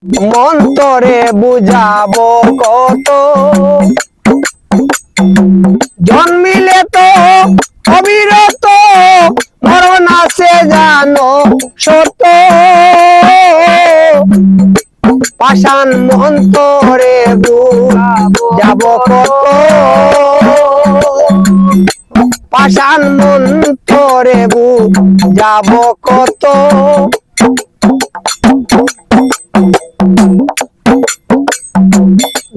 মন্তরে বুঝাবো কত, জন্মিলে তো অবিরত, মরণ আছে জানো সত। পাষাণ মন্তরে বুঝাবো কত, পাষাণ মন্তরে বুঝাবো কত।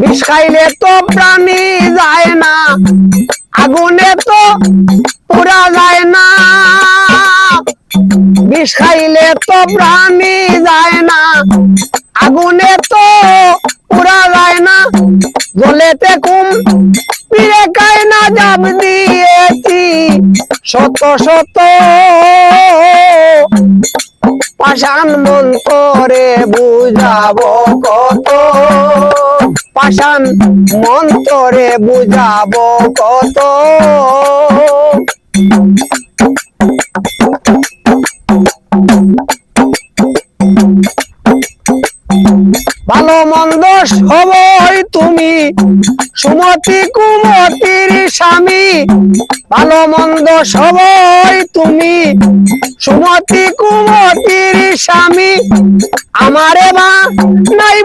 বিষ খাইলে তো প্রাণী যায় না, আগুনে তো পুরা যায় না। বিষ খাইলে তো প্রাণী যায় না, আগুনে তো পুরা যায় না। জলেতে কুম পিড়ে খায় না, জাপ দিয়েছি শত শত। পাষাণ মন্তরে বুঝাবো কত, পাষাণ মন্তরে বুঝাবো কত। ভালো মন্দ সবই তুমি, সুমতি কুমতির স্বামী। ভালো মন্দ সবই তুমি, সুমতি কুমতির স্বামী। আমারে বা নাই